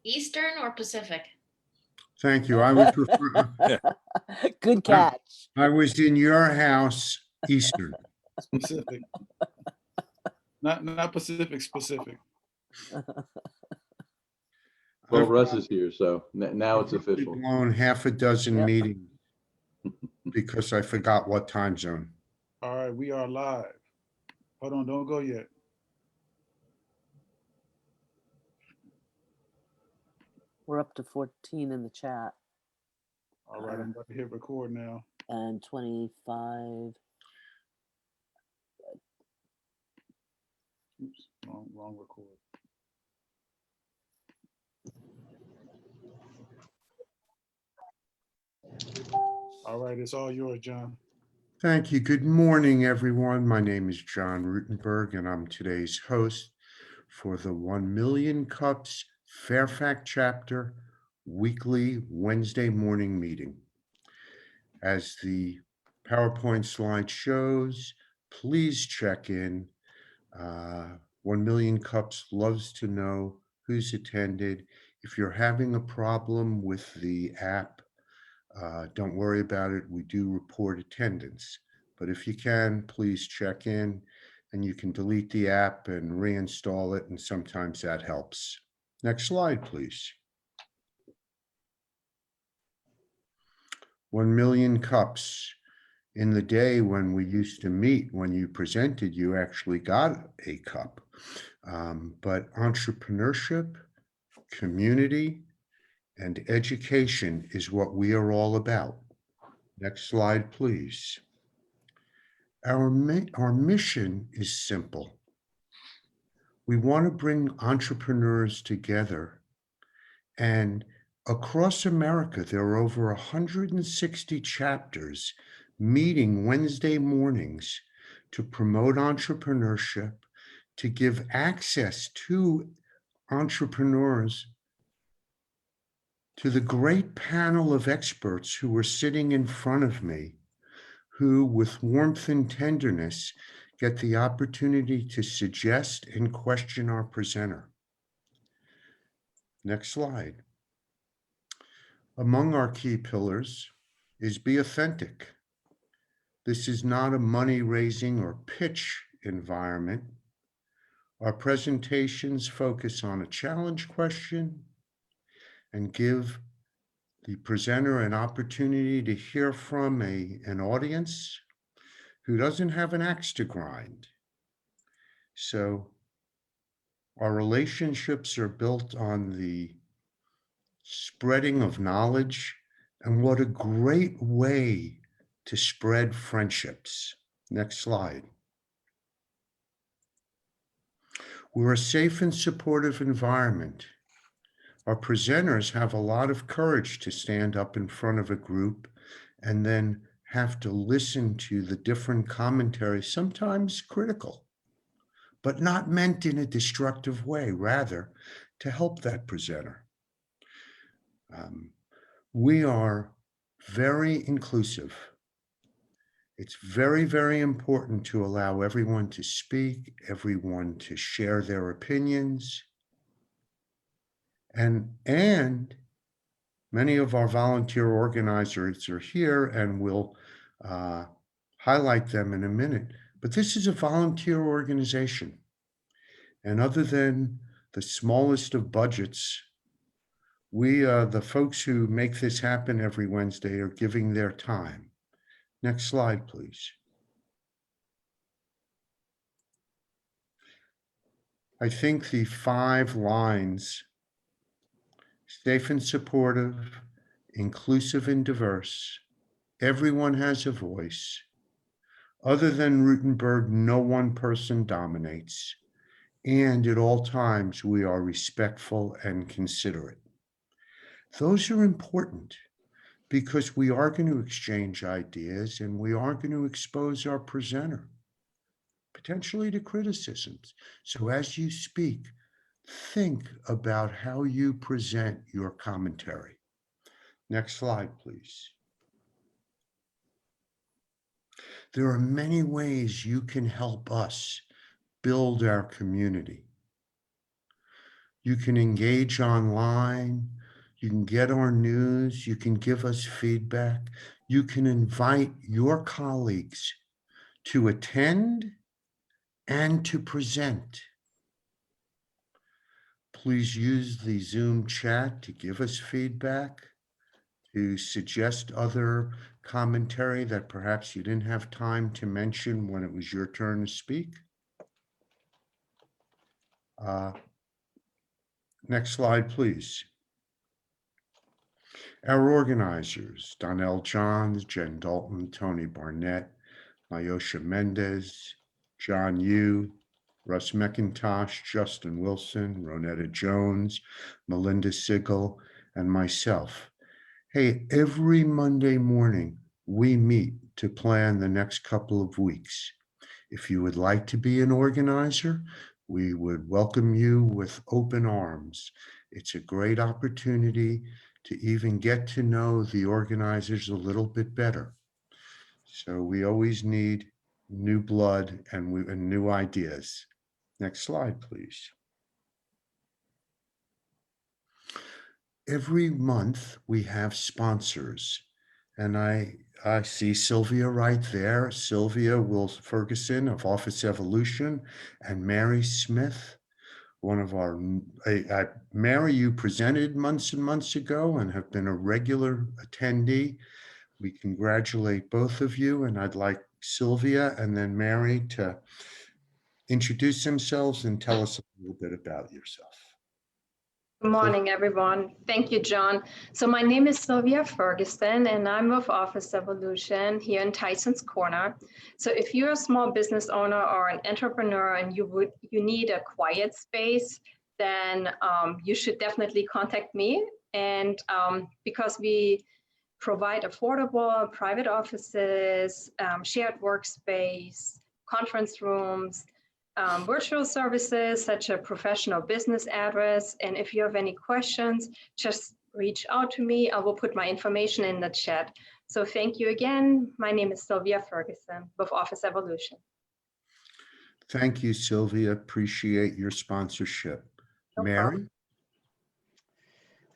Eastern or Pacific? Thank you. I would prefer, Good catch. I was in your house, Eastern. Specific. Not Pacific specific. Well, Russ is here, so now it's I've official. blown half a dozen Yep. meetings because I forgot what time zone. All right, we are live. Hold on, don't go yet. We're up to 14 in the chat All right, I'm about to hit record now. and 25. Oops, wrong record. All right, it's all yours, John. Thank you. Good morning, everyone. My name is John Rutenberg, and I'm today's host for the 1MillionCups Fairfax chapter weekly Wednesday morning meeting. As the PowerPoint slide shows, please check in. 1MillionCups loves to know who's attended. If you're having a problem with the app, don't worry about it. We do report attendance, but if you can, please check in, and you can delete the app and reinstall it, and sometimes that helps. Next slide, please. 1MillionCups. In the day when we used to meet, when you presented, you actually got a cup. But entrepreneurship, community, and education is what we are all about. Next slide, please. Our mission is simple. We want to bring entrepreneurs together, and across America, there are over 160 chapters meeting Wednesday mornings to promote entrepreneurship, to give access to entrepreneurs to the great panel of experts who are sitting in front of me, who with warmth and tenderness get the opportunity to suggest and question our presenter. Next slide. Among our key pillars is be authentic. This is not a money-raising or pitch environment. Our presentations focus on a challenge question and give the presenter an opportunity to hear from an audience who doesn't have an axe to grind. So our relationships are built on the spreading of knowledge, and what a great way to spread friendships. Next slide. We're a safe and supportive environment. Our presenters have a lot of courage to stand up in front of a group and then have to listen to the different commentary, sometimes critical, but not meant in a destructive way, rather to help that presenter. We are very inclusive. It's very, very important to allow everyone to speak, everyone to share their opinions. And many of our volunteer organizers are here, and we'll highlight them in a minute. But this is a volunteer organization. And other than the smallest of budgets, the folks who make this happen every Wednesday are giving their time. Next slide, please. I think the 5 lines, safe and supportive, inclusive and diverse, everyone has a voice. Other than Rutenberg, no one person dominates. And at all times, we are respectful and considerate. Those are important because we are going to exchange ideas and we are going to expose our presenter, potentially to criticisms. So as you speak, think about how you present your commentary. Next slide, please. There are many ways you can help us build our community. You can engage online. You can get our news. You can give us feedback. You can invite your colleagues to attend and to present. Please use the Zoom chat to give us feedback, to suggest other commentary that perhaps you didn't have time to mention when it was your turn to speak. Next slide, please. Our organizers, Donnell Johns, Jen Dalton, Tony Barnett, Mayosha Mendez, John Yu, Russ McIntosh, Justin Wilson, Ronetta Jones, Melinda Sigel, and myself. Hey, every Monday morning, we meet to plan the next couple of weeks. If you would like to be an organizer, we would welcome you with open arms. It's a great opportunity to even get to know the organizers a little bit better. So we always need new blood and new ideas. Next slide, please. Every month we have sponsors, and I see Sylvia right there. Sylvia Ferguson of Office Evolution, and Mary Smith, one of our, Mary, you presented months and months ago and have been a regular attendee. We congratulate both of you, and I'd like Sylvia and then Mary to introduce themselves and tell us a little bit about yourself. Good morning, everyone. Thank you, John. So my name is Sylvia Ferguson, and I'm with Office Evolution here in Tyson's Corner. So if you're a small business owner or an entrepreneur and you need a quiet space, then you should definitely contact me. And because we provide affordable private offices, shared workspace, conference rooms, virtual services such as professional business address. And if you have any questions, just reach out to me. I will put my information in the chat. So thank you again. My name is Sylvia Ferguson with Office Evolution. Thank you, Sylvia. Appreciate your sponsorship. No Mary?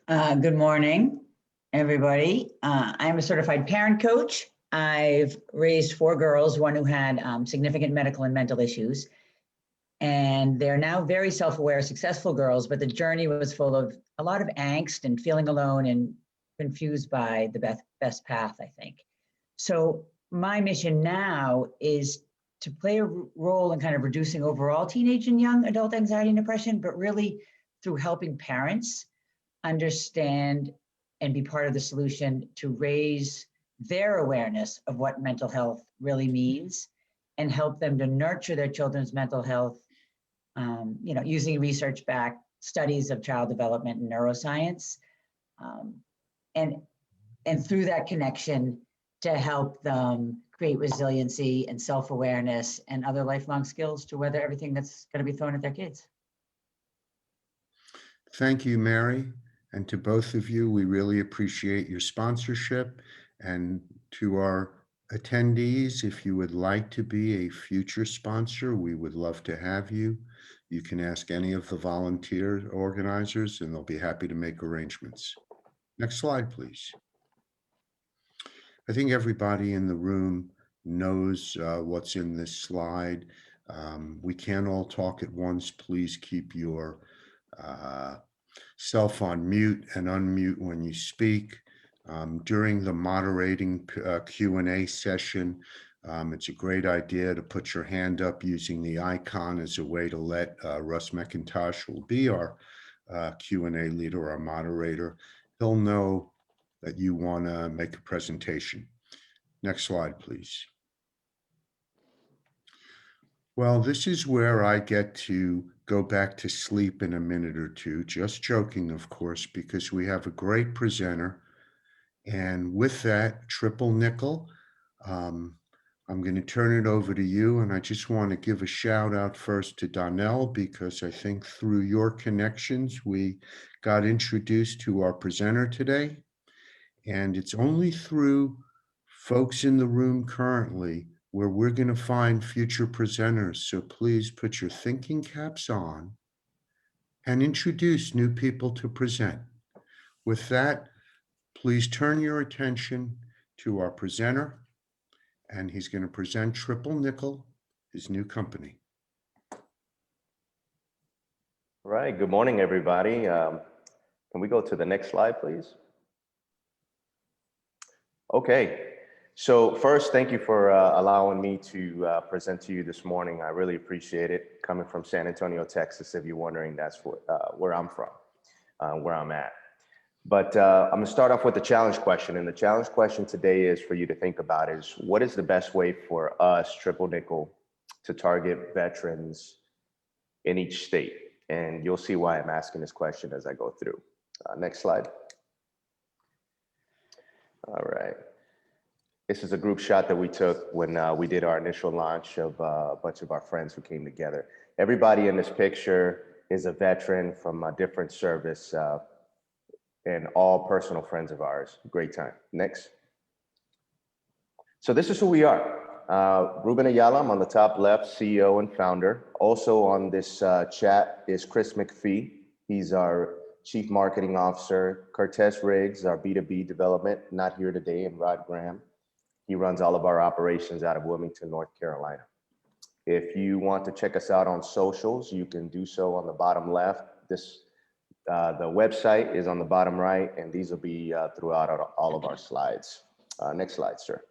Good morning, everybody. I'm a certified parent coach. I've raised 4 girls, one who had significant medical and mental issues. And they're now very self-aware, successful girls, but the journey was full of a lot of angst and feeling alone and confused by the best path, I think. So my mission now is to play a role in kind of reducing overall teenage and young adult anxiety and depression, but really through helping parents understand and be part of the solution to raise their awareness of what mental health really means and help them to nurture their children's mental health, using research-backed studies of child development and neuroscience, and through that connection to help them create resiliency and self-awareness and other lifelong skills to weather everything that's going to be thrown at their kids. Thank you, Mary. And to both of you, we really appreciate your sponsorship. And to our attendees, if you would like to be a future sponsor, we would love to have you. You can ask any of the volunteer organizers and they'll be happy to make arrangements. Next slide, please. I think everybody in the room knows what's in this slide. We can't all talk at once. Please keep your self on mute and unmute when you speak. During the moderating Q&A session, it's a great idea to put your hand up using the icon as a way to let Russ McIntosh, who will be our Q&A leader, our moderator. He'll know that you want to make a presentation. Next slide, please. Well, this is where I get to go back to sleep in a minute or two, just joking, of course, because we have a great presenter. And with that, triple nickel, I'm going to turn it over to you. And I just want to give a shout out first to Donnell, because I think through your connections, we got introduced to our presenter today. And it's only through folks in the room currently where we're going to find future presenters. So please put your thinking caps on and introduce new people to present. With that, please turn your attention to our presenter, and he's going to present Triple Nickel, his new company. All right, good morning, everybody. Can we go to the next slide, please? Okay, so first, thank you for allowing me to present to you this morning. I really appreciate it. Coming from San Antonio, Texas, if you're wondering, that's where I'm from, where I'm at. But I'm gonna start off with the challenge question. And the challenge question today is for you to think about is, what is the best way for us, Triple Nickel, to target veterans in each state? And you'll see why I'm asking this question as I go through. Next slide. All right. This is a group shot that we took when we did our initial launch of a bunch of our friends who came together. Everybody in this picture is a veteran from a different service and all personal friends of ours. Great time. Next. So this is who we are. Ruben Ayala, I'm on the top left, CEO and founder. Also on this chat is Chris McPhee. He's our Chief Marketing Officer. Cortez Riggs, our B2B development, not here today, and Rod Graham. He runs all of our operations out of Wilmington, North Carolina. If you want to check us out on socials, you can do so on the bottom left. The website is on the bottom right, and these will be throughout all of our slides. Next slide, sir.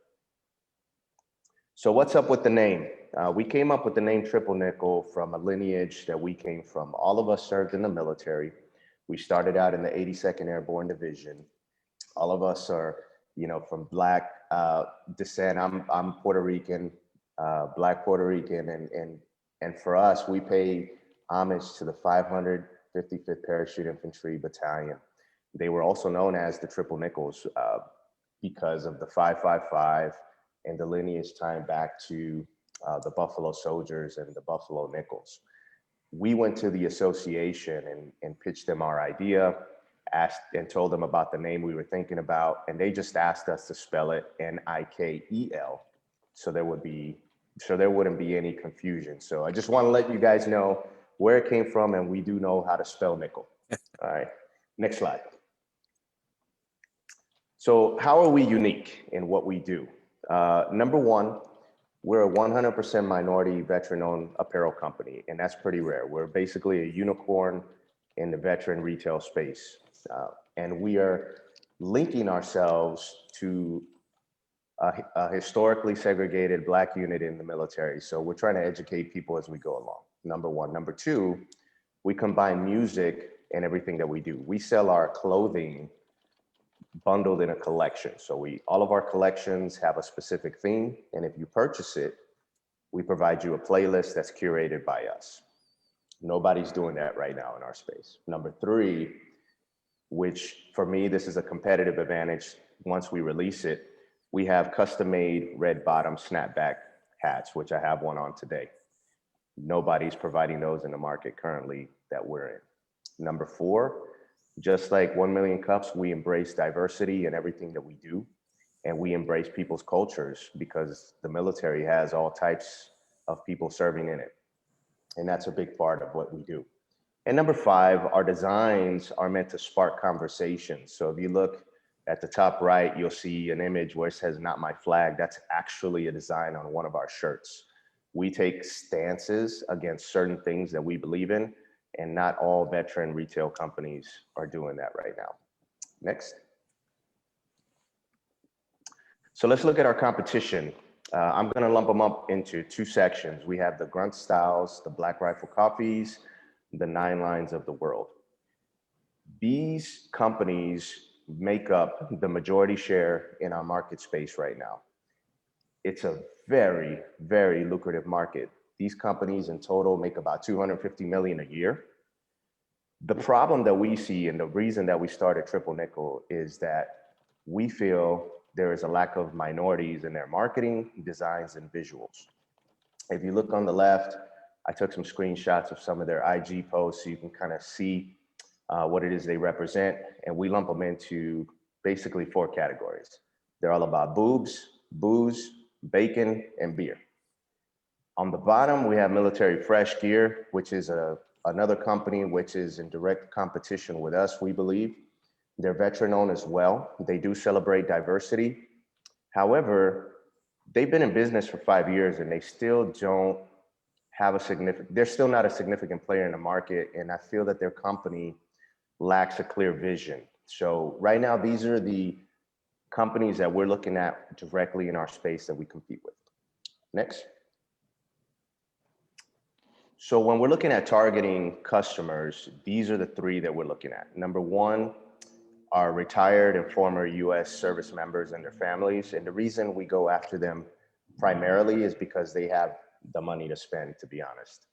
So what's up with the name? We came up with the name Triple Nickel from a lineage that we came from. All of us served in the military. We started out in the 82nd Airborne Division. All of us are, from Black descent. I'm Puerto Rican, Black Puerto Rican, and for us, we pay homage to the 555th Parachute Infantry Battalion. They were also known as the Triple Nickels because of the 555 and the lineage time back to the Buffalo Soldiers and the Buffalo Nickels. We went to the association and pitched them our idea, asked and told them about the name we were thinking about, and they just asked us to spell it N-I-K-E-L, so there wouldn't be any confusion. So I just want to let you guys know where it came from, and we do know how to spell nickel. All right, next slide. So how are we unique in what we do? Number one, we're a 100% minority veteran-owned apparel company, and that's pretty rare. We're basically a unicorn in the veteran retail space. And we are linking ourselves to a historically segregated Black unit in the military. So we're trying to educate people as we go along, number one. Number two, we combine music and everything that we do. We sell our clothing bundled in a collection. So all of our collections have a specific theme, and if you purchase it, we provide you a playlist that's curated by us. Nobody's doing that right now in our space. Number three, which for me, this is a competitive advantage. Once we release it, we have custom-made red bottom snapback hats, which I have one on today. Nobody's providing those in the market currently that we're in. Number four, just like 1 Million Cups, we embrace diversity in everything that we do, and we embrace people's cultures because the military has all types of people serving in it. And that's a big part of what we do. And number five, our designs are meant to spark conversations. So if you look at the top right, you'll see an image where it says "Not My Flag." That's actually a design on one of our shirts. We take stances against certain things that we believe in, and not all veteran retail companies are doing that right now. Next. So let's look at our competition. I'm gonna lump them up into two sections. We have the Grunt Styles, the Black Rifle Coffees, the Nine Lines of the world. These companies make up the majority share in our market space right now. It's a very, very lucrative market. These companies in total make about 250 million a year. The problem that we see, and the reason that we started Triple Nickel, is that we feel there is a lack of minorities in their marketing, designs, and visuals. If you look on the left, I took some screenshots of some of their IG posts so you can kind of see what it is they represent, and we lump them into basically four categories. They're all about boobs, booze, bacon, and beer. On the bottom, we have military fresh gear, which is a another company which is in direct competition with us, we believe. They're veteran-owned as well. They do celebrate diversity. However, they've been in business for 5 years and they still don't have a significant, they're still not a significant player in the market. And I feel that their company lacks a clear vision. So right now, these are the companies that we're looking at directly in our space that we compete with. Next. So when we're looking at targeting customers, these are the three that we're looking at. Number one are retired and former US service members and their families. And the reason we go after them primarily is because they have the money to spend, to be honest.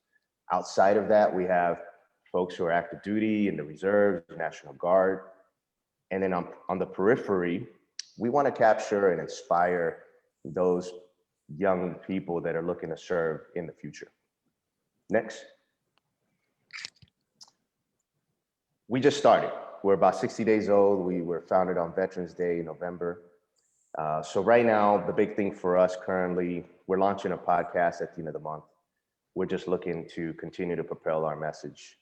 Outside of that, we have folks who are active duty in the reserves, National Guard. And then on the periphery, we want to capture and inspire those young people that are looking to serve in the future. Next. We just started. We're about 60 days old. We were founded on Veterans Day in November. So right now, the big thing for us currently, we're launching a podcast at the end of the month. We're just looking to continue to propel our message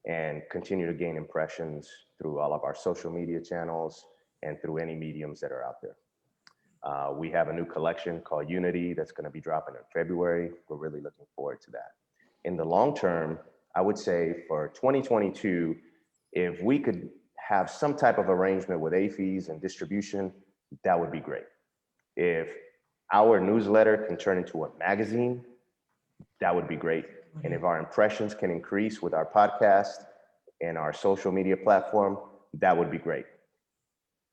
and continue to gain impressions through all of our social media channels and through any mediums that are out there. We have a new collection called Unity that's going to be dropping in February. We're really looking forward to that. In the long term, I would say for 2022, if we could have some type of arrangement with AFES and distribution, that would be great. If our newsletter can turn into a magazine, that would be great. And if our impressions can increase with our podcast and our social media platform, that would be great.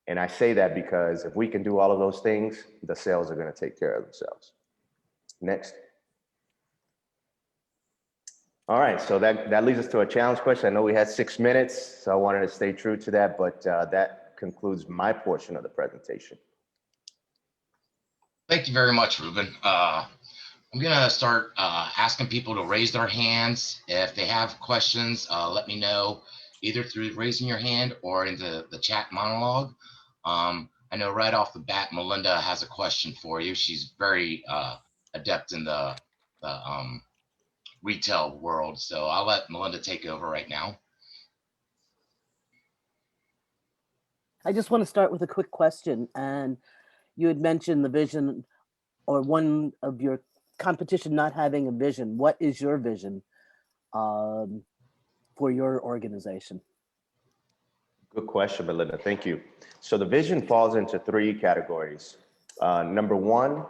And I say that because if we can do all of those things, the sales are going to take care of themselves. Next. All right, so that leads us to a challenge question. I know we had 6 minutes, so I wanted to stay true to that, but that concludes my portion of the presentation. Thank you very much, Ruben. I'm gonna start asking people to raise their hands. If they have questions, let me know either through raising your hand or in the chat monologue. I know right off the bat, Melinda has a question for you. She's very adept in the retail world. So I'll let Melinda take over right now. I just want to start with a quick question. And you had mentioned the vision or one of your competition not having a vision. What is your vision for your organization? Good question, Melinda. Thank you. So the vision falls into 3 categories. Number one,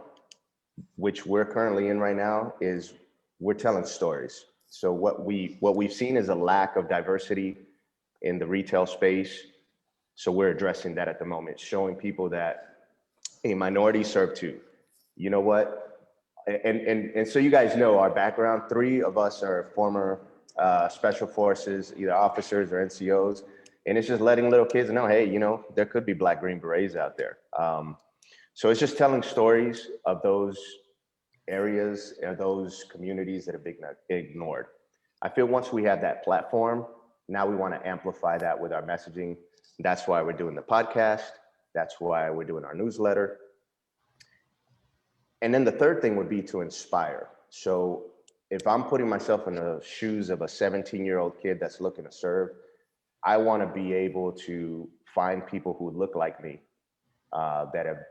which we're currently in right now, is we're telling stories. So what we've seen is a lack of diversity in the retail space. So we're addressing that at the moment, showing people that a minority serve too. You know what? And so you guys know our background. 3 of us are former special forces, either officers or NCOs. And it's just letting little kids know, hey, you know, there could be Black Green Berets out there. So it's just telling stories of those areas and those communities that have been ignored. I feel once we have that platform, now we want to amplify that with our messaging. That's why we're doing the podcast. That's why we're doing our newsletter. And then the third thing would be to inspire. So if I'm putting myself in the shoes of a 17-year-old kid that's looking to serve, I want to be able to find people who look like me that have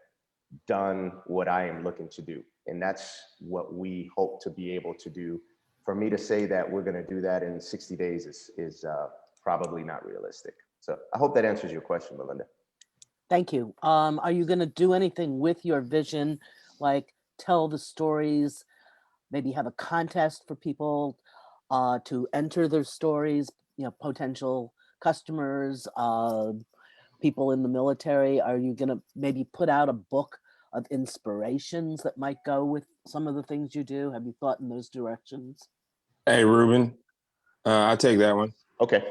done what I am looking to do. And that's what we hope to be able to do. For me to say that we're going to do that in 60 days is probably not realistic. So I hope that answers your question, Melinda. Thank you. Are you going to do anything with your vision, like tell the stories, maybe have a contest for people to enter their stories, you know, potential customers, people in the military? Are you going to maybe put out a book of inspirations that might go with some of the things you do? Have you thought in those directions? Hey, Ruben, I'll take that one. Okay.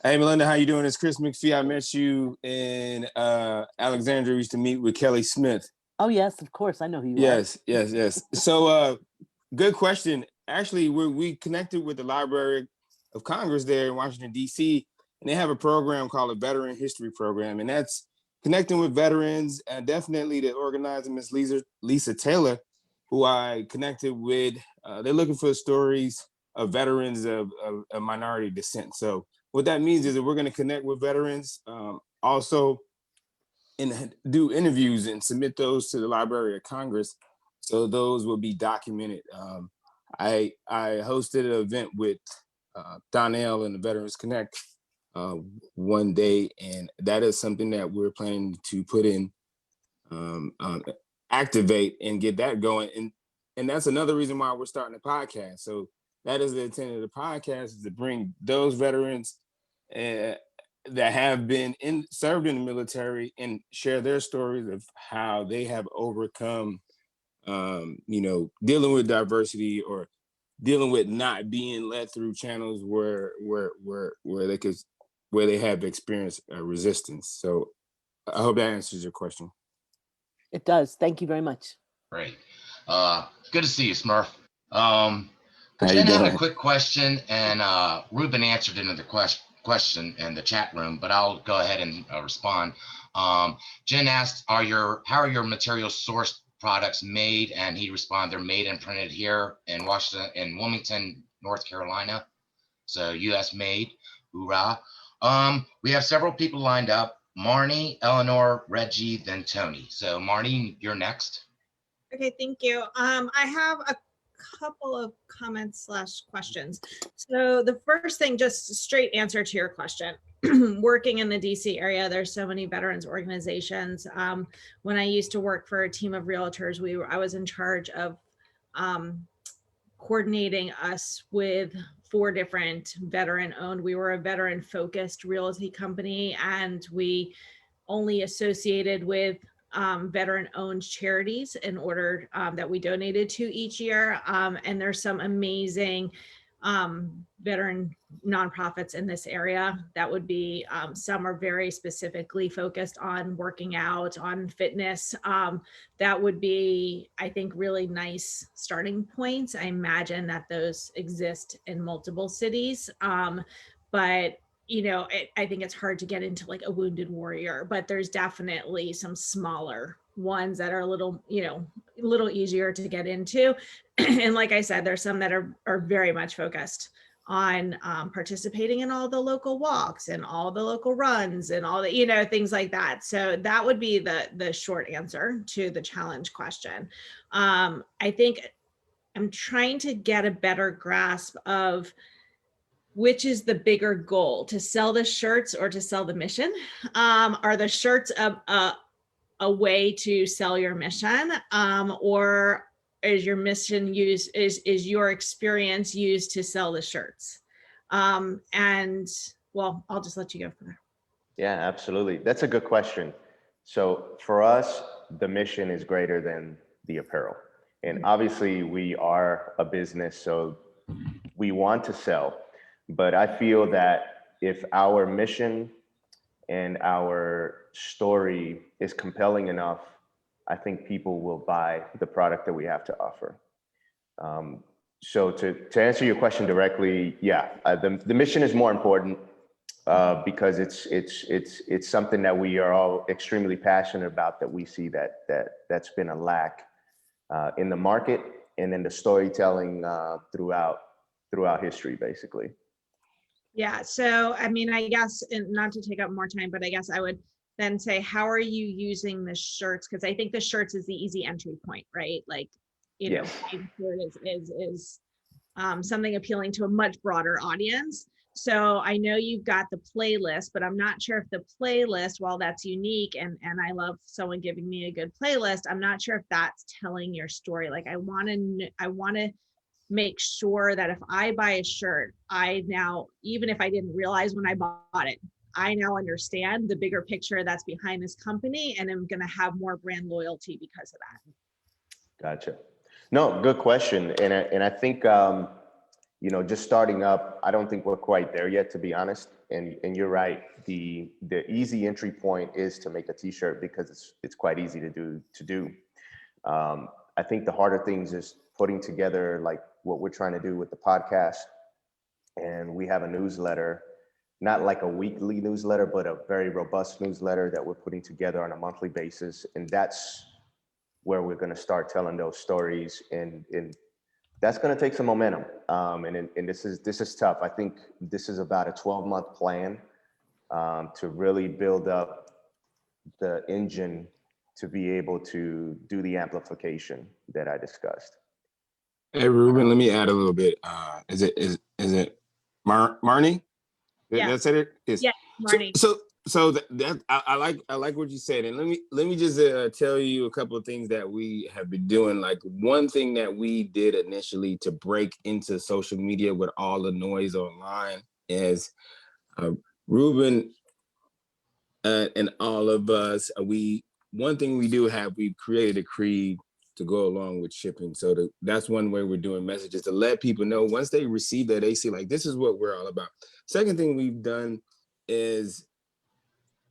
Hey, Melinda, how you doing? It's Chris McPhee. I met you in Alexandria. We used to meet with Kelly Smith. Oh, yes, of course. I know who you are. Yes. So good question. Actually, we connected with the Library of Congress there in Washington, D.C., and they have a program called a Veteran History Program, and that's connecting with veterans, and definitely the organizer, Miss Lisa Taylor, who I connected with. They're looking for stories veterans of minority descent. So what that means is that we're going to connect with veterans, also and do interviews and submit those to the Library of Congress. So those will be documented. I hosted an event with Donnell and the Veterans Connect one day, and that is something that we're planning to put in, activate and get that going. And that's another reason why we're starting a podcast. So that is the intent of the podcast, is to bring those veterans that have been served in the military and share their stories of how they have overcome, dealing with diversity or dealing with not being led through channels where they have experienced resistance. So I hope that answers your question. It does. Thank you very much. Great. Good to see you, Smurf. How you Jen had a doing? quick question, and Ruben answered it in the question in the chat room, but I'll go ahead and respond. Jen asked, how are your materials sourced, products made? And he responded, they're made and printed here in Wilmington, North Carolina. So US made, hoorah. We have several people lined up: Marnie, Eleanor, Reggie, then Tony. So Marnie, you're next. Okay, thank you. I have a couple of comments / questions. So the first thing, just a straight answer to your question. Working in the DC area, there's so many veterans organizations. When I used to work for a team of realtors, I was in charge of coordinating us with 4 different veteran-owned. We were a veteran-focused realty company, and we only associated with veteran-owned charities in order that we donated to each year. And there's some amazing veteran nonprofits in this area. That would be, some are very specifically focused on working out, on fitness. That would be, I think, really nice starting points. I imagine that those exist in multiple cities. But I think it's hard to get into like a Wounded Warrior, but there's definitely some smaller ones that are a little easier to get into. And like I said, there's some that are very much focused on participating in all the local walks and all the local runs and all the, things like that. So that would be the short answer to the challenge question. I think I'm trying to get a better grasp of which is the bigger goal, to sell the shirts or to sell the mission? Are the shirts a way to sell your mission, or is your mission is your experience used to sell the shirts? And well, I'll just let you go from there. Yeah, absolutely. That's a good question. So for us, the mission is greater than the apparel. And obviously we are a business, so we want to sell. But I feel that if our mission and our story is compelling enough, I think people will buy the product that we have to offer. So to answer your question directly, yeah, the mission is more important because it's something that we are all extremely passionate about, that we see that's been a lack in the market and in the storytelling throughout history, basically. Yeah, so I mean, I guess, and not to take up more time, but I guess I would then say, how are you using the shirts? Because I think the shirts is the easy entry point, right? Like, Yes. is something appealing to a much broader audience. So I know you've got the playlist, but I'm not sure if the playlist, while that's unique, and I love someone giving me a good playlist, I'm not sure if that's telling your story. Like, I want to make sure that if I buy a shirt, I now, even if I didn't realize when I bought it, I now understand the bigger picture that's behind this company, and I'm going to have more brand loyalty because of that. Gotcha. No, good question. And I think, just starting up, I don't think we're quite there yet, to be honest. And you're right. The easy entry point is to make a t-shirt because it's quite easy to do. I think the harder things is putting together like what we're trying to do with the podcast. And we have a newsletter, not like a weekly newsletter, but a very robust newsletter that we're putting together on a monthly basis. And that's where we're going to start telling those stories in That's going to take some momentum. And this is tough. I think this is about a 12-month plan to really build up the engine to be able to do the amplification that I discussed. Hey, Ruben, let me add a little bit. Is it Marnie? Yeah. That's it. Yes. Yeah, Marnie. So that I like what you said, and let me just tell you a couple of things that we have been doing. Like, one thing that we did initially to break into social media with all the noise online is Ruben and all of us. One thing we do have, we've created a creed to go along with shipping. So that's one way we're doing messages to let people know once they receive that, they see like, this is what we're all about. Second thing we've done is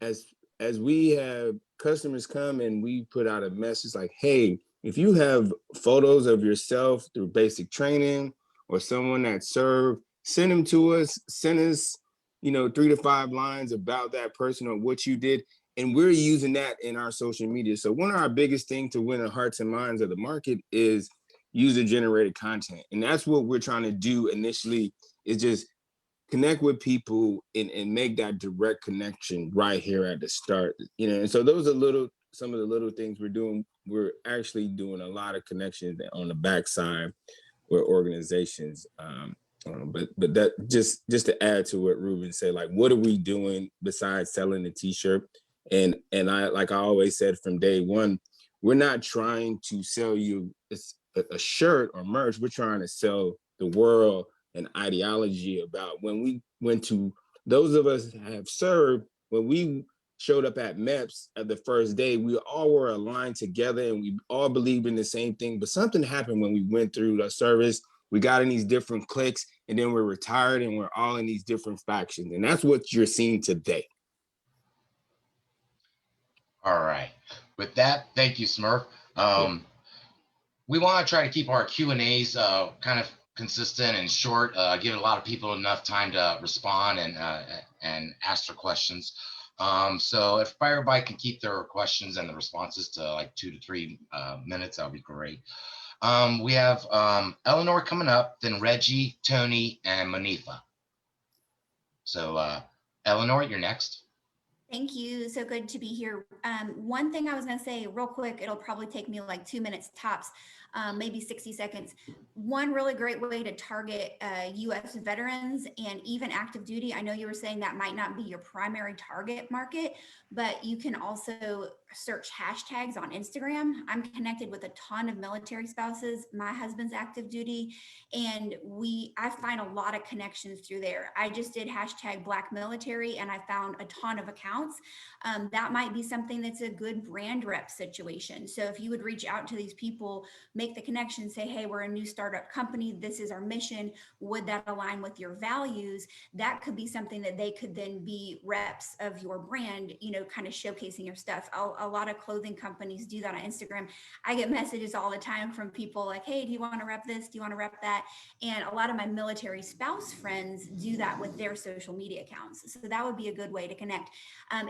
as we have customers come and we put out a message like, hey, if you have photos of yourself through basic training or someone that served, send them to us, send us, 3 to 5 lines about that person or what you did. And we're using that in our social media. So one of our biggest things to win the hearts and minds of the market is user-generated content. And that's what we're trying to do initially, is just connect with people and make that direct connection right here at the start. And so those are some of the little things we're doing. We're actually doing a lot of connections on the backside with organizations. But that just to add to what Ruben said, like, what are we doing besides selling a t-shirt? And I, like I always said from day one, we're not trying to sell you a shirt or merch. We're trying to sell the world an ideology about when we went to, those of us have served, when we showed up at MEPS at the first day, we all were aligned together and we all believed in the same thing. But something happened when we went through the service. We got in these different cliques, and then we're retired and we're all in these different factions. And that's what you're seeing today. All right. With that, thank you, Smurf. We want to try to keep our Q&As kind of consistent and short, give a lot of people enough time to respond and ask their questions. So if everybody can keep their questions and the responses to like 2 to 3 minutes, that would be great. We have Eleanor coming up, then Reggie, Tony, and Manifa. So Eleanor, you're next. Thank you. So good to be here. One thing I was going to say real quick, it'll probably take me like 2 minutes tops, maybe 60 seconds. One really great way to target U.S. veterans and even active duty. I know you were saying that might not be your primary target market, but you can also search hashtags on Instagram. I'm connected with a ton of military spouses. My husband's active duty, and I find a lot of connections through there. I just did hashtag Black Military, and I found a ton of accounts. That might be something that's a good brand rep situation. So if you would reach out to these people, make the connection, say, hey, we're a new startup company, this is our mission, would that align with your values? That could be something that they could then be reps of your brand, kind of showcasing your stuff. A lot of clothing companies do that on Instagram. I get messages all the time from people like, hey, do you want to rep this? Do you want to rep that? And a lot of my military spouse friends do that with their social media accounts. So that would be a good way to connect.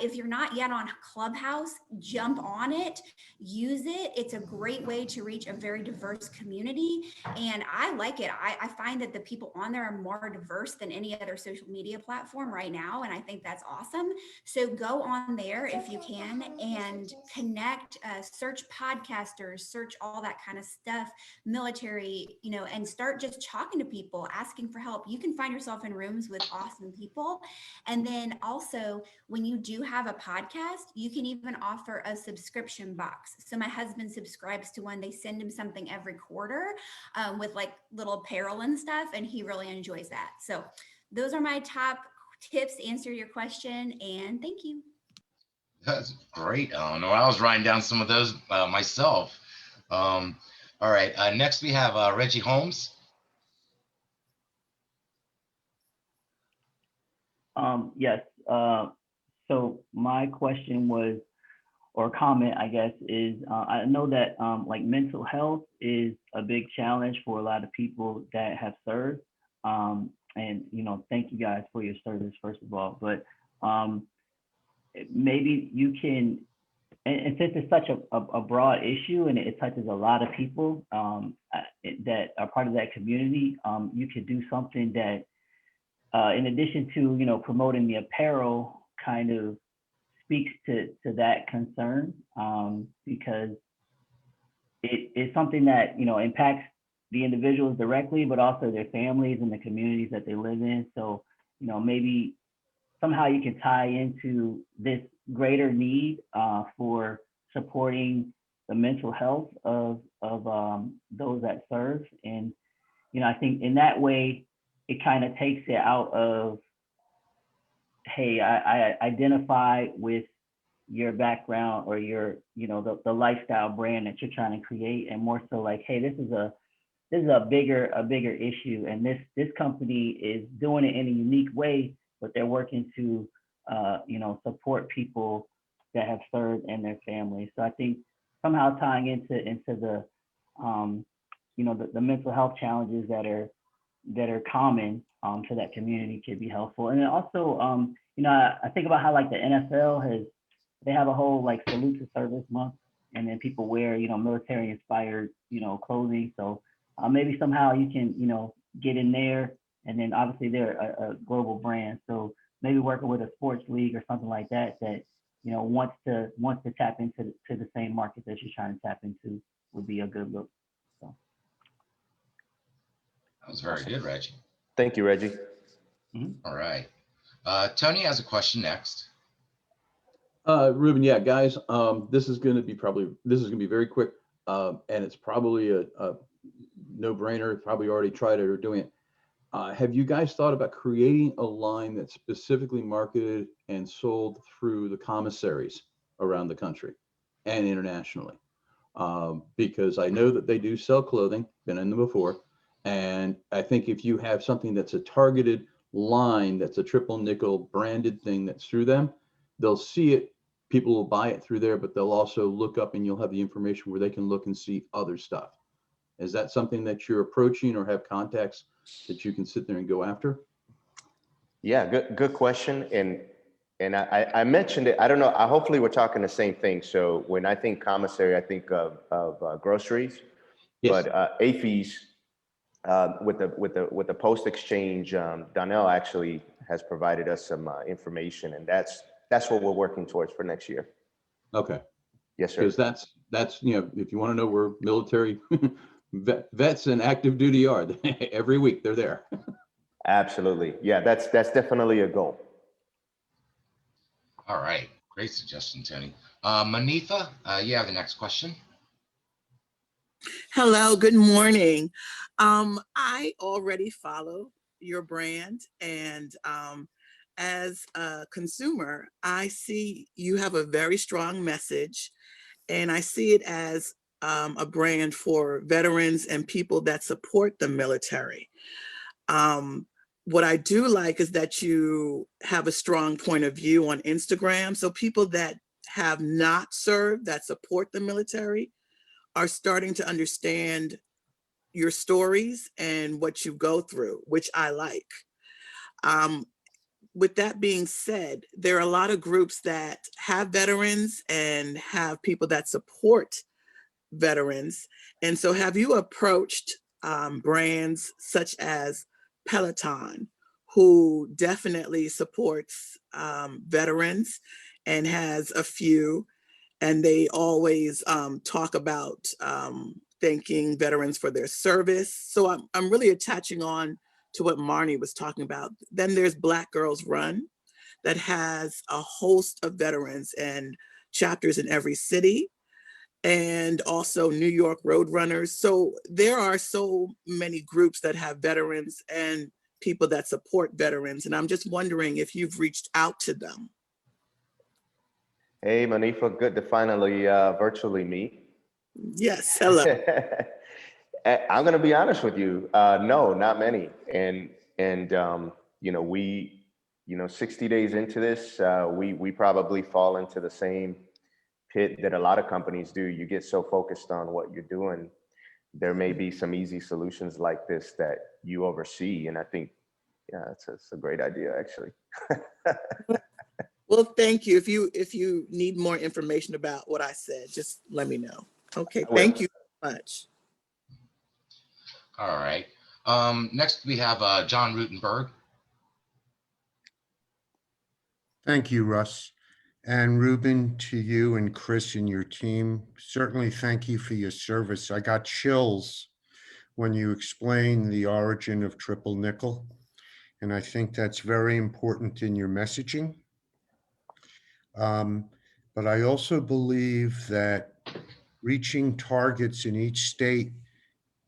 If you're not yet on Clubhouse, jump on it, use it. It's a great way to reach a very diverse community. And I like it. I find that the people on there are more diverse than any other social media platform right now. And I think that's awesome. So go on there if you can and connect, search podcasters, search all that kind of stuff, military, and start just talking to people, asking for help. You can find yourself in rooms with awesome people. And then also, when you do have a podcast, you can even offer a subscription box. So my husband subscribes to one. They send him something every quarter with like little apparel and stuff, and he really enjoys that. So those are my top tips to answer your question, and thank you. That's great, Eleanor. I was writing down some of those myself. All right, next we have Reggie Holmes. Yes. So my question was, or comment, I guess, is I know that like mental health is a big challenge for a lot of people that have served. And, thank you guys for your service, first of all. But maybe you can and since it's such a broad issue and it touches a lot of people that are part of that community, you could do something that, in addition to, you know, promoting the apparel, kind of speaks to that concern, because it's something that, you know, impacts the individuals directly, but also their families and the communities that they live in. So, you know, maybe somehow you can tie into this greater need for supporting the mental health of those that serve. And, you know, I think in that way, it kind of takes it out of, hey, I identify with your background or your, you know, the lifestyle brand that you're trying to create, and more so like, hey, this is a bigger issue, and this company is doing it in a unique way, but they're working to you know, support people that have served and their families. So I think somehow tying into the you know, the mental health challenges that are common to that community could be helpful. And then also, you know, I think about how like the NFL they have a whole like salute to service month, and then people wear, you know, military inspired, you know, clothing. So maybe somehow you can, you know, get in there, and then obviously they're a global brand. So maybe working with a sports league or something like that, you know, wants to tap into the same market that you're trying to tap into would be a good look. So. That was very good, Reggie. Thank you, Reggie. All right. Tony has a question next. Ruben, yeah, guys, this is going to be very quick, and it's probably a no-brainer. Probably already tried it or doing it. Have you guys thought about creating a line that's specifically marketed and sold through the commissaries around the country and internationally? Because I know that they do sell clothing, been in them before, and I think if you have something that's a targeted line, that's a triple nickel branded thing that's through them, they'll see it. People will buy it through there, but they'll also look up and you'll have the information where they can look and see other stuff. Is that something that you're approaching or have contacts that you can sit there and go after? Yeah, good question. And I mentioned it. I don't know. Hopefully we're talking the same thing. So when I think commissary, I think of groceries. Yes. But AFES, with the post exchange, Donnell actually has provided us some information, and that's what we're working towards for next year. Okay. Yes, sir. Because that's you know, if you want to know where military vets and active duty are, every week they're there. Absolutely. Yeah, that's definitely a goal. All right. Great suggestion, Tony. Manitha, you have the next question. Hello, good morning. I already follow your brand, and as a consumer, I see you have a very strong message, and I see it as a brand for veterans and people that support the military. What I do like is that you have a strong point of view on Instagram, so people that have not served, that support the military, are starting to understand your stories and what you go through, which I like. With that being said, there are a lot of groups that have veterans and have people that support veterans. And so have you approached brands such as Peloton, who definitely supports veterans and has a few, and they always talk about thanking veterans for their service. So I'm really attaching on to what Marnie was talking about. Then there's Black Girls Run, that has a host of veterans and chapters in every city, and also New York Road Runners. So there are so many groups that have veterans and people that support veterans. And I'm just wondering if you've reached out to them. Hey, Manifa, good to finally virtually meet. Yes, hello. I'm going to be honest with you. No, not many. And you know, 60 days into this, we probably fall into the same pit that a lot of companies do. You get so focused on what you're doing. There may be some easy solutions like this that you oversee. And I think, yeah, it's a great idea, actually. Well, thank you. If you need more information about what I said, just let me know. Okay, I will. thank you so much. All right. Next we have John Rutenberg. Thank you, Russ. And Ruben, to you and Chris and your team, certainly thank you for your service. I got chills when you explained the origin of triple nickel, and I think that's very important in your messaging. But I also believe that reaching targets in each state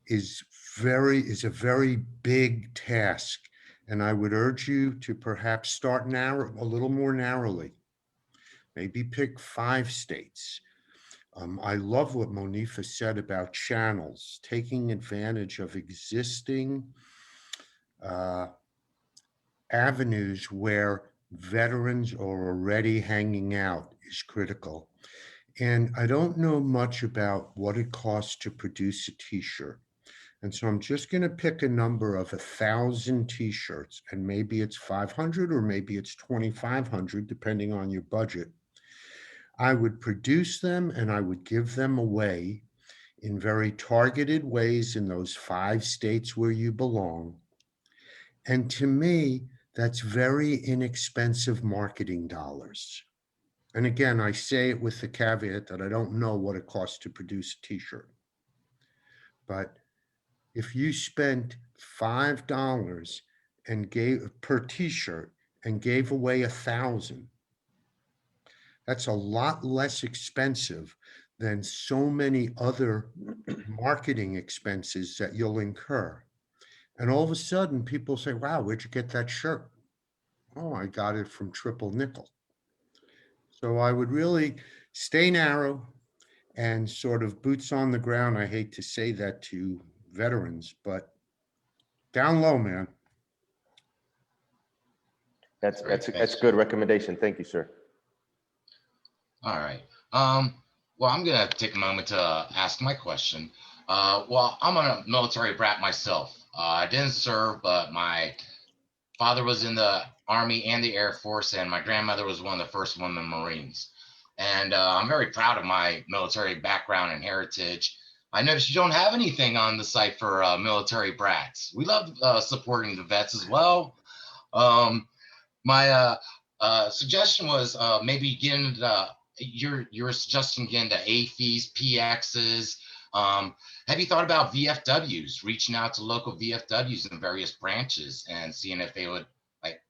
is a very big task. And I would urge you to perhaps start a little more narrowly. Maybe pick 5 states. I love what Monifa said about channels, taking advantage of existing avenues where veterans are already hanging out is critical. And I don't know much about what it costs to produce a t-shirt. And so I'm just going to pick a number of 1,000 t-shirts, and maybe it's 500 or maybe it's 2,500, depending on your budget. I would produce them and I would give them away in very targeted ways in those 5 states where you belong. And to me, that's very inexpensive marketing dollars. And again, I say it with the caveat that I don't know what it costs to produce a t-shirt. But if you spent $5 and gave per t-shirt and gave away 1,000, that's a lot less expensive than so many other marketing expenses that you'll incur. And all of a sudden people say, wow, where'd you get that shirt? Oh, I got it from Triple Nickel. So I would really stay narrow and sort of boots on the ground. I hate to say that to veterans, but down low, man. That's a good recommendation. Thank you, sir. All right. Well, I'm gonna take a moment to ask my question. Well, I'm a military brat myself. I didn't serve, but my father was in the Army and the Air Force, and my grandmother was one of the first women Marines. And I'm very proud of my military background and heritage. I noticed you don't have anything on the site for military brats. We love supporting the vets as well. My suggestion was maybe getting into you're suggesting getting to AFEs, PXs. Have you thought about VFWs, reaching out to local VFWs in various branches and seeing if they would like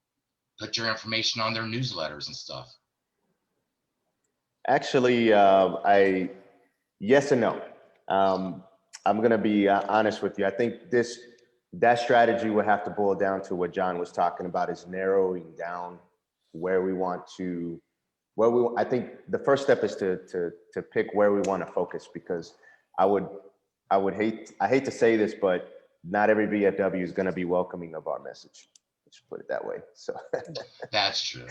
put your information on their newsletters and stuff? Actually, yes and no. I'm going to be honest with you. I think that strategy would have to boil down to what John was talking about, is narrowing down where we want to, I think the first step is to pick where we want to focus, because I hate to say this, but not every VFW is going to be welcoming of our message. Let's put it that way. So that's true.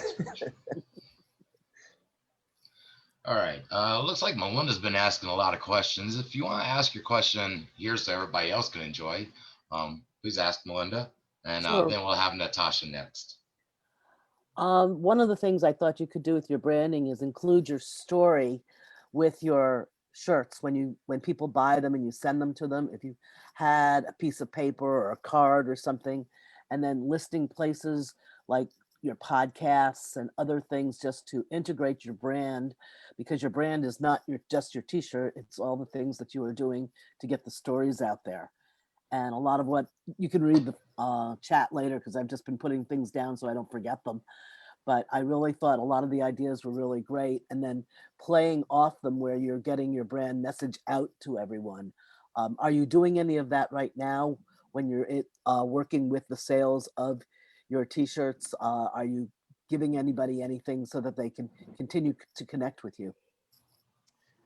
All right. Looks like Melinda's been asking a lot of questions. If you want to ask your question here so everybody else can enjoy, please ask Melinda, and Sure. then we'll have Natasha next. One of the things I thought you could do with your branding is include your story with your shirts when people buy them and you send them to them. If you had a piece of paper or a card or something, and then listing places like your podcasts and other things just to integrate your brand, because your brand is not just your t-shirt, it's all the things that you are doing to get the stories out there. And a lot of what you can read the chat later, because I've just been putting things down so I don't forget them. But I really thought a lot of the ideas were really great, and then playing off them where you're getting your brand message out to everyone. Are you doing any of that right now when you're working with the sales of your t-shirts? Are you giving anybody anything so that they can continue to connect with you?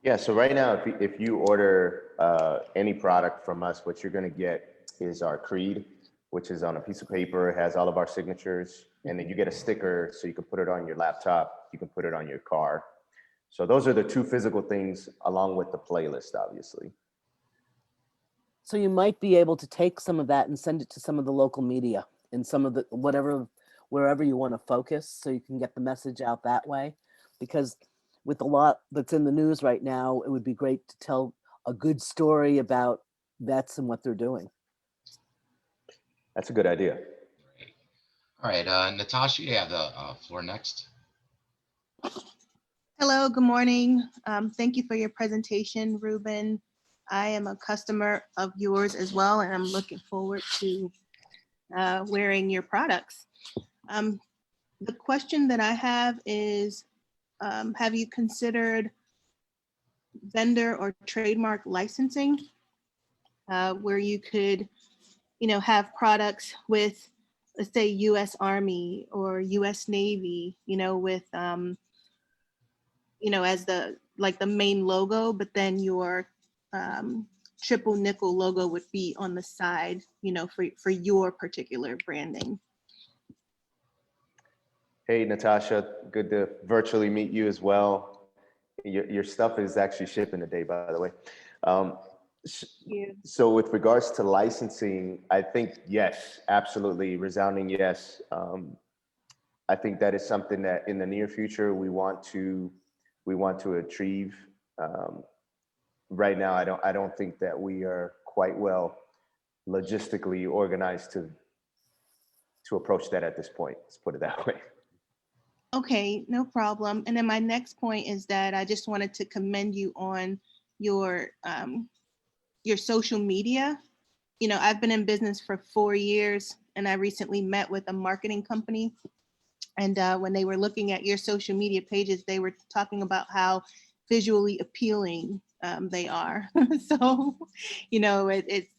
yeah, so right now, if you order any product from us, what you're going to get is our creed, which is on a piece of paper. It has all of our signatures, and then you get a sticker so you can put it on your laptop, you can put it on your car. So those are the 2 physical things, along with the playlist, obviously. So you might be able to take some of that and send it to some of the local media and some of the whatever wherever you want to focus so you can get the message out that way. Because with a lot that's in the news right now, it would be great to tell a good story about vets and what they're doing. That's a good idea. All right, Natasha, you have the floor next. Hello, good morning. Thank you for your presentation, Ruben. I am a customer of yours as well, and I'm looking forward to wearing your products. The question that I have is, have you considered vendor or trademark licensing, where you could, have products with, let's say, U.S. Army or U.S. Navy, with as the main logo, but then your triple nickel logo would be on the side, for your particular branding. Hey, Natasha, good to virtually meet you as well. Your stuff is actually shipping today, by the way. So with regards to licensing, I think yes, absolutely, resounding yes. I think that is something that in the near future we want to achieve. Right now, I don't think that we are quite well logistically organized to approach that at this point. Let's put it that way. Okay, no problem. And then my next point is that I just wanted to commend you on your social media. I've been in business for 4 years, and I recently met with a marketing company. And when they were looking at your social media pages, they were talking about how visually appealing they are. So, it's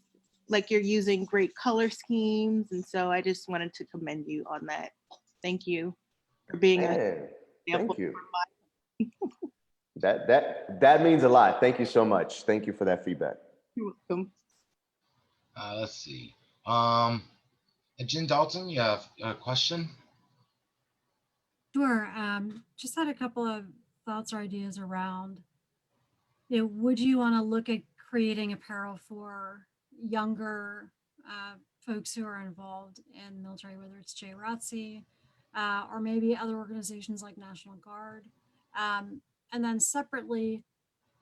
like you're using great color schemes. And so I just wanted to commend you on that. Thank you for being thank you. That means a lot. Thank you so much. Thank you for that feedback. You're welcome. Let's see. Jen Dalton, you have a question? Sure. Just had a couple of thoughts or ideas around, would you want to look at creating apparel for younger folks who are involved in military, whether it's JROTC or maybe other organizations like National Guard? And then separately,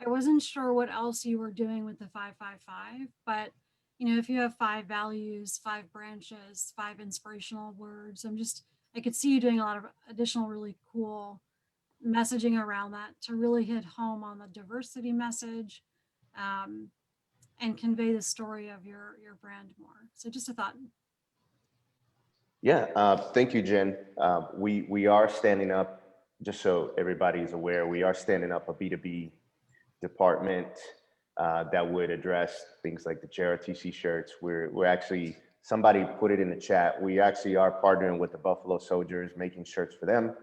I wasn't sure what else you were doing with the 555, but if you have 5 values, 5 branches, 5 inspirational words, I could see you doing a lot of additional really cool messaging around that to really hit home on the diversity message and convey the story of your brand more. So just a thought. Yeah, thank you, Jen. We are standing up, just so everybody's aware, we are standing up a B2B department that would address things like the JRTC shirts. We're actually, somebody put it in the chat, we actually are partnering with the Buffalo Soldiers, making shirts for them.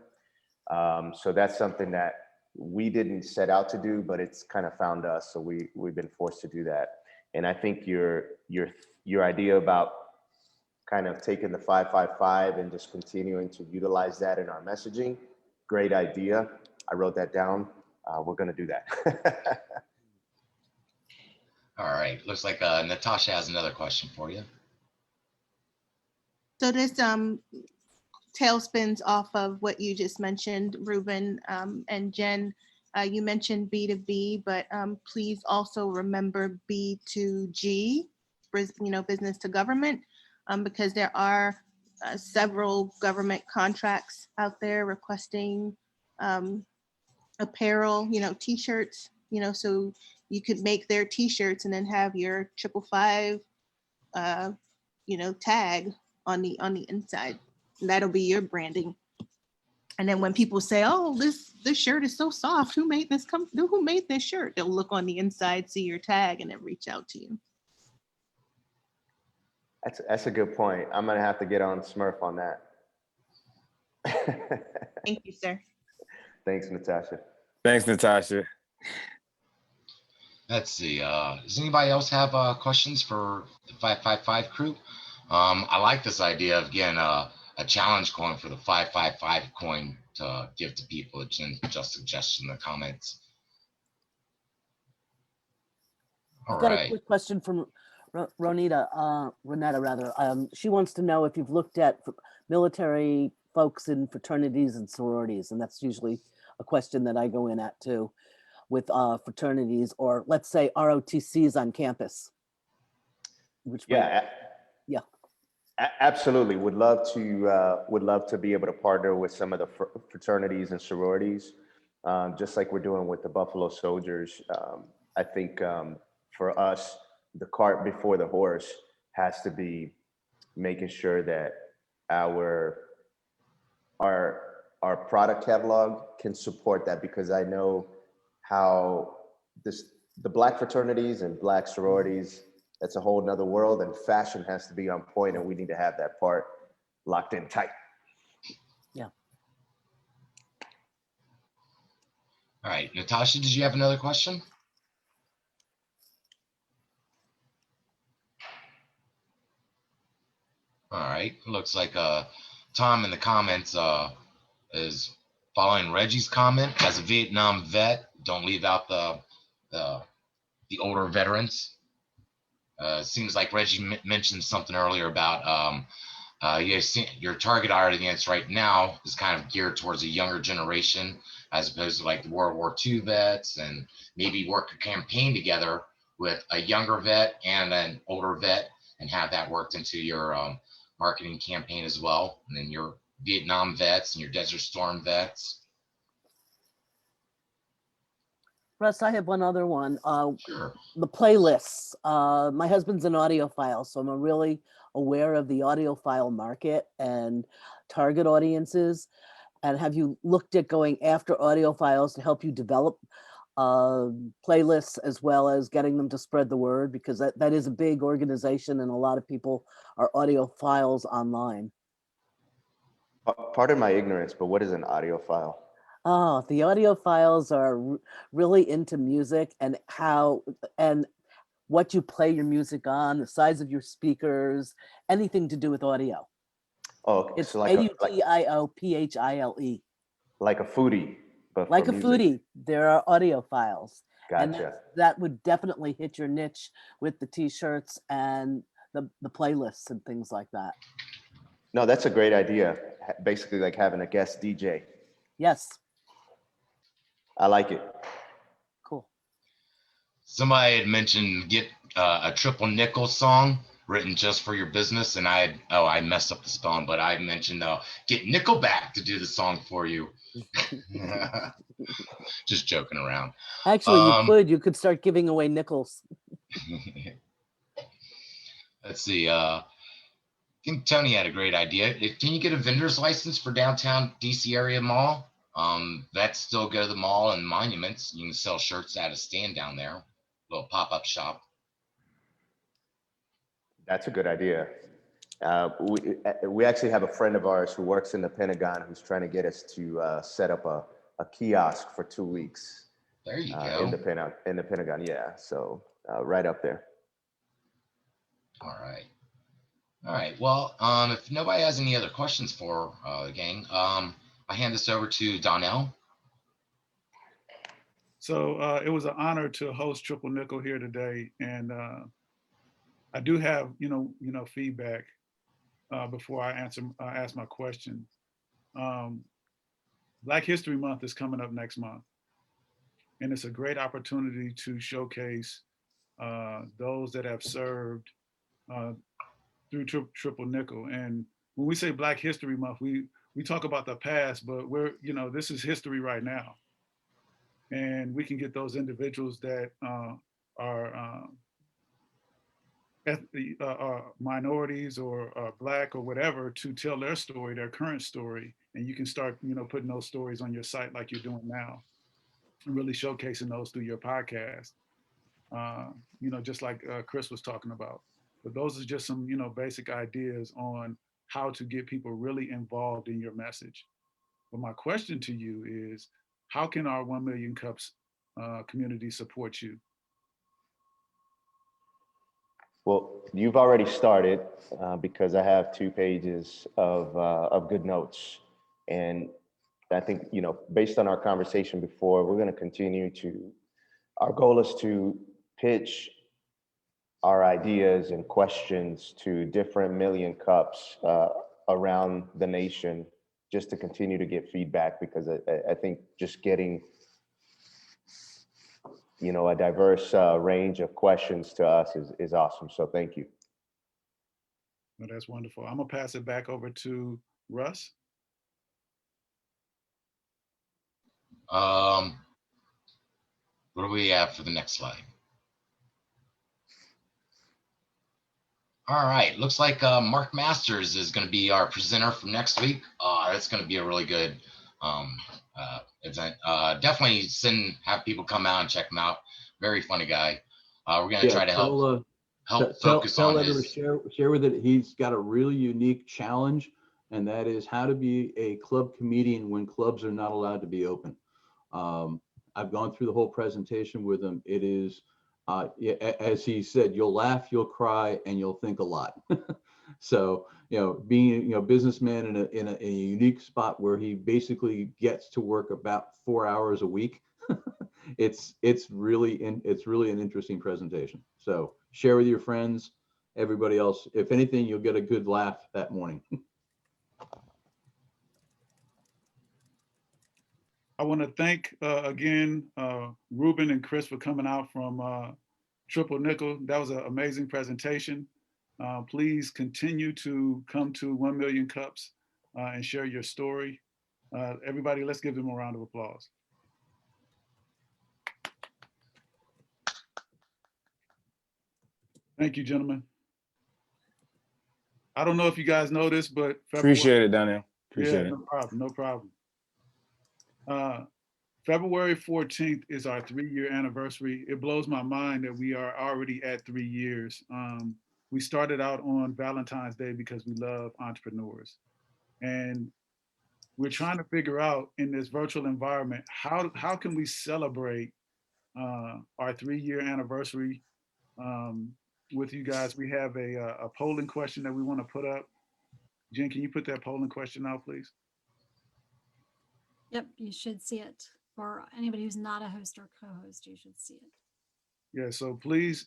So that's something that we didn't set out to do, but it's kind of found us. So we've been forced to do that. And I think your idea about kind of taking the 555 and just continuing to utilize that in our messaging, great idea. I wrote that down. We're going to do that. All right. Looks like Natasha has another question for you. So this tailspins off of what you just mentioned, Ruben and Jen. You mentioned B2B, but please also remember B2G, business to government, because there are several government contracts out there requesting apparel, t-shirts, so you could make their t-shirts and then have your 555, tag on the inside. And that'll be your branding. And then when people say, "Oh, this shirt is so soft. Who made this? Who made this shirt?" They'll look on the inside, see your tag, and then reach out to you. That's a good point. I'm gonna have to get on Smurf on that. Thank you, sir. Thanks, Natasha. Thanks, Natasha. Let's see. Does anybody else have questions for the 555 crew? I like this idea of, again, a challenge coin for the 555 coin to give to people. Just suggestion in the comments. All I've got right. a quick question from Renetta rather, she wants to know if you've looked at military folks in fraternities and sororities, and that's usually a question that I go in at too, with fraternities or let's say ROTCs on campus. Which Yeah, yeah. Absolutely. Would love to be able to partner with some of the fraternities and sororities, just like we're doing with the Buffalo Soldiers. I think for us, the cart before the horse has to be making sure that our product catalog can support that, because I know how the Black fraternities and Black sororities, that's a whole nother world, and fashion has to be on point, and we need to have that part locked in tight. Yeah. All right, Natasha, did you have another question? All right, looks like Tom in the comments is following Reggie's comment. As a Vietnam vet, don't leave out the older veterans. Seems like Reggie mentioned something earlier about your target audience right now is kind of geared towards a younger generation, as opposed to like the World War II vets, and maybe work a campaign together with a younger vet and an older vet and have that worked into your marketing campaign as well. And then your Vietnam vets and your Desert Storm vets. Russ, I have one other one. Sure. The playlists. My husband's an audiophile, so I'm really aware of the audiophile market and target audiences. And have you looked at going after audiophiles to help you develop playlists as well as getting them to spread the word? Because that is a big organization and a lot of people are audiophiles online. Pardon my ignorance, but what is an audiophile? Oh, the audiophiles are really into music and what you play your music on, the size of your speakers, anything to do with audio. Oh, okay. It's So like AUDIOPHILE. like a foodie, but Like for a music. foodie, there are audiophiles. And Gotcha. that would definitely hit your niche with the t-shirts and the playlists and things like that. No, that's a great idea. Basically like having a guest DJ. Yes. I like it. Cool. Somebody had mentioned get a triple nickel song written just for your business, and I messed up the spelling, but I mentioned get Nickelback to do the song for you. Just joking around. Actually, you could start giving away nickels. Let's see. I think Tony had a great idea. Can you get a vendor's license for downtown DC area mall? That's still go to the mall and monuments. You can sell shirts at a stand down there, little pop-up shop. That's a good idea. We actually have a friend of ours who works in the Pentagon who's trying to get us to set up a kiosk for 2 weeks. There you go. In the Pentagon, yeah. So right up there. All right. All right. Well, if nobody has any other questions for the gang, I hand this over to Donnell. So it was an honor to host Triple Nickel here today, and I do have feedback before I ask my question. Black History Month is coming up next month, and it's a great opportunity to showcase those that have served through Triple Nickel. And when we say Black History Month, we talk about the past, but this is history right now. And we can get those individuals that are minorities or Black or whatever to tell their story, their current story. And you can start, putting those stories on your site like you're doing now, and really showcasing those through your podcast, just like Chris was talking about. But those are just some, basic ideas on how to get people really involved in your message. But my question to you is, how can our 1 Million Cups community support you? Well, you've already started because I have 2 pages of good notes. And I think, based on our conversation before, we're going to continue our goal is to pitch our ideas and questions to different Million Cups around the nation, just to continue to get feedback, because I think just getting, you know, a diverse range of questions to us is awesome. So thank you. No, that's wonderful. I'm gonna pass it back over to Russ. What do we have for the next slide? All right, looks like Mark Masters is going to be our presenter for next week. That's going to be a really good event. Definitely have people come out and check him out. Very funny guy. We're going to try to help focus tell on everyone, his. share with it. He's got a really unique challenge, and that is how to be a club comedian when clubs are not allowed to be open. I've gone through the whole presentation with him. It is, yeah, as he said, you'll laugh, you'll cry, and you'll think a lot. So, you know, being, you know, businessman in a unique spot where he basically gets to work about 4 hours a week. it's really an interesting presentation. So share with your friends, everybody else. If anything, you'll get a good laugh that morning. I want to thank again Ruben and Chris for coming out from Triple Nickel. That was an amazing presentation. Please continue to come to 1 Million Cups and share your story. Everybody, let's give them a round of applause. Thank you, gentlemen. I don't know if you guys know this, but Appreciate it, Donnell. Appreciate it. No problem, no problem. February 14th is our 3-year anniversary. It blows my mind that we are already at 3 years. We started out on Valentine's Day because we love entrepreneurs. And we're trying to figure out in this virtual environment, how can we celebrate our 3-year anniversary with you guys. We have a polling question that we want to put up. Jen, can you put that polling question out, please? Yep, you should see it. For anybody who's not a host or co-host, you should see it. Yeah, so please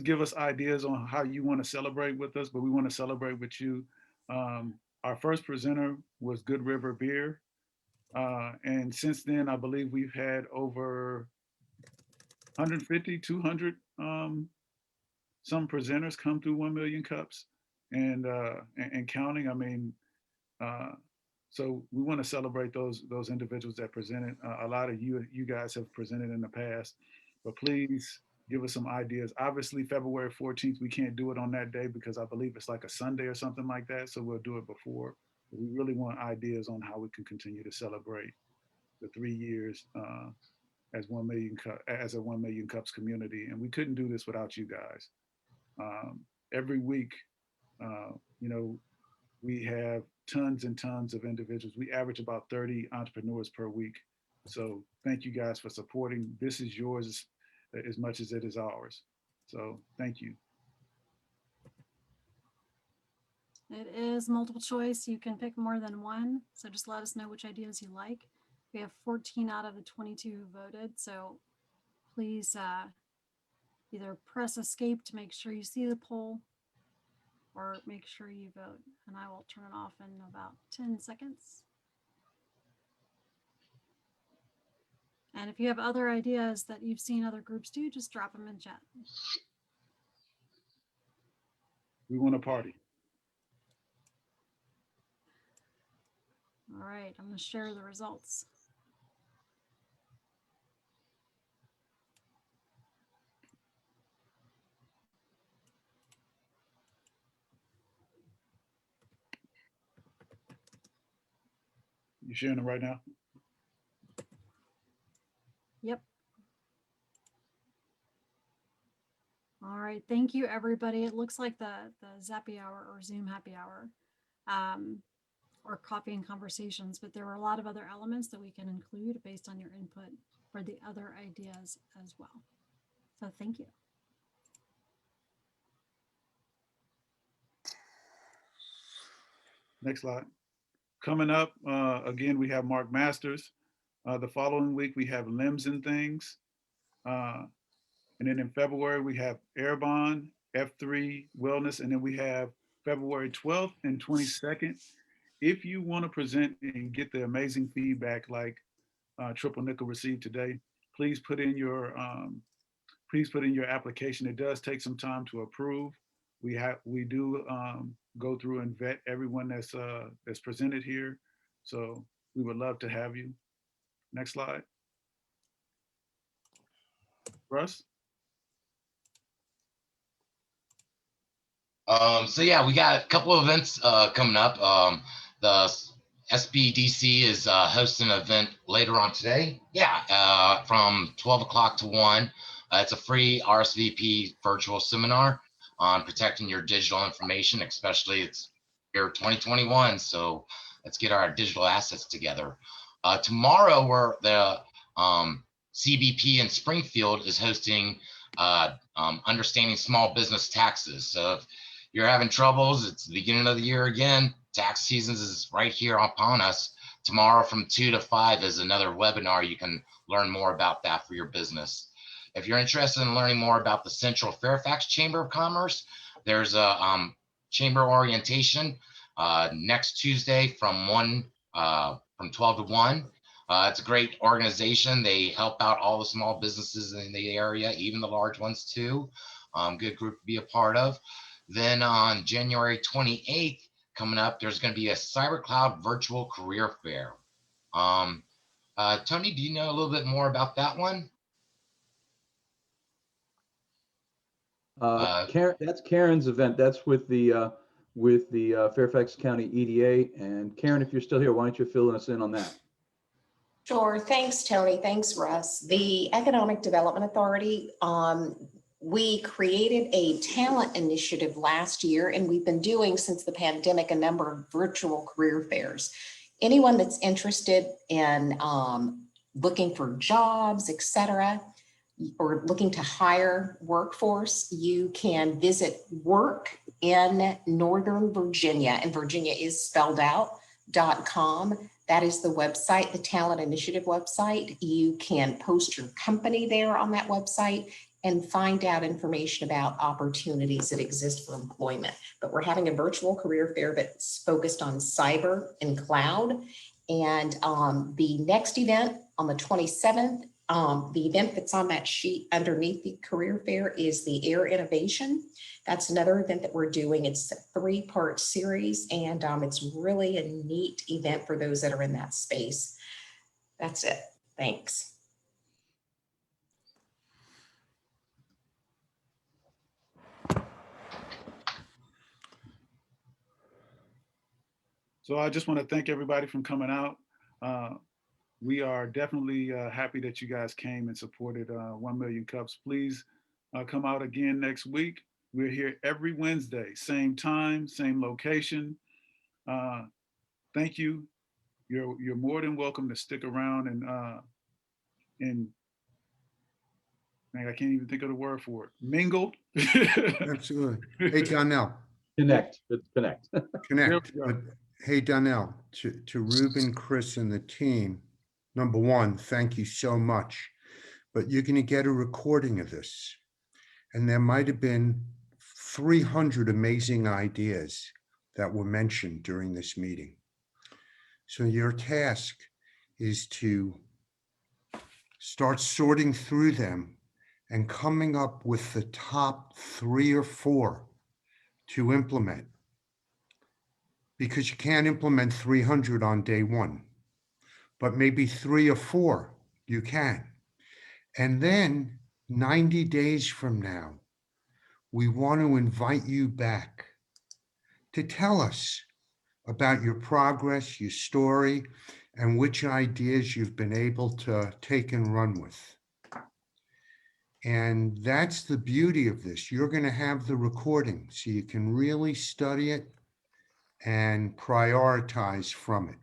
give us ideas on how you want to celebrate with us, but we want to celebrate with you. Our first presenter was Good River Beer. And since then, I believe we've had over 150, 200 some presenters come through 1 Million Cups and counting. I mean, so we want to celebrate those individuals that presented. A lot of you guys have presented in the past, but please give us some ideas. Obviously, February 14th, we can't do it on that day because I believe it's like a Sunday or something like that. So we'll do it before. But we really want ideas on how we can continue to celebrate the 3 years as 1 Million as a 1 Million Cups community. And we couldn't do this without you guys. Every week, you know, we have tons and tons of individuals. We average about 30 entrepreneurs per week. So thank you guys for supporting. This is yours as much as it is ours. So thank you. It is multiple choice. You can pick more than one. So just let us know which ideas you like. We have 14 out of the 22 who voted. So please either press escape to make sure you see the poll or make sure you vote. And I will turn it off in about 10 seconds. And if you have other ideas that you've seen other groups do, just drop them in chat. We want to party. All right, I'm going to share the results. You sharing it right now? Yep. All right, thank you, everybody. It looks like the Zappy Hour or Zoom Happy Hour or Coffee and Conversations, but there were a lot of other elements that we can include based on your input for the other ideas as well. So thank you. Next slide. Coming up, again, we have Mark Masters. The following week, we have LimbsNThings. And then in February, we have Airbond, F3 Wellness, and then we have February 12th and 22nd. If you want to present and get the amazing feedback like Triple Nickel received today, please put in your application. It does take some time to approve. We do go through and vet everyone that's presented here. So we would love to have you. Next slide. Russ? So yeah, we got a couple of events coming up. The SBDC is hosting an event later on today. Yeah, from 12 o'clock to 1. It's a free RSVP virtual seminar on protecting your digital information, especially it's year 2021. So let's get our digital assets together. Tomorrow, the CBP in Springfield is hosting understanding small business taxes. So if you're having troubles, it's the beginning of the year again. Tax season is right here upon us. Tomorrow from 2 to 5 is another webinar. You can learn more about that for your business. If you're interested in learning more about the Central Fairfax Chamber of Commerce, there's a chamber orientation next Tuesday from 12 to 1. It's a great organization. They help out all the small businesses in the area, even the large ones too. Good group to be a part of. Then on January 28th, coming up, there's going to be a CyberCloud virtual career fair. Tony, do you know a little bit more about that one? Karen, that's Karen's event. That's with the Fairfax County EDA. And Karen, if you're still here, why don't you fill us in on that? Sure. Thanks, Tony. Thanks, Russ. The Economic Development Authority, we created a talent initiative last year, and we've been doing since the pandemic a number of virtual career fairs. Anyone that's interested in looking for jobs, et cetera, or looking to hire workforce, you can visit Work in Northern Virginia, and Virginia is spelled out, .com. That is the website, the Talent Initiative website. You can post your company there on that website and find out information about opportunities that exist for employment. But we're having a virtual career fair that's focused on cyber and cloud. And the next event on the 27th, the event that's on that sheet underneath the career fair is the Air Innovation. That's another event that we're doing. It's a 3-part series, and it's really a neat event for those that are in that space. That's it. Thanks. So I just want to thank everybody for coming out. We are definitely happy that you guys came and supported 1 Million Cups. Please come out again next week. We're here every Wednesday, same time, same location. Thank you. You're more than welcome to stick around and man, I can't even think of the word for it. Mingle. Absolutely. Hey, Donnell. Connect. Connect. Connect. But, hey, Donnell, to Ruben, Chris, and the team, number one, thank you so much. But you're going to get a recording of this. And there might have been 300 amazing ideas that were mentioned during this meeting. So your task is to start sorting through them and coming up with the top 3 or 4 to implement. Because you can't implement 300 on day 1, but maybe 3 or 4 you can. And then 90 days from now, we want to invite you back to tell us about your progress, your story, and which ideas you've been able to take and run with. And that's the beauty of this. You're going to have the recording so you can really study it and prioritize from it.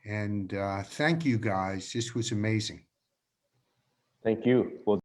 And thank you guys. This was amazing. Thank you. Well,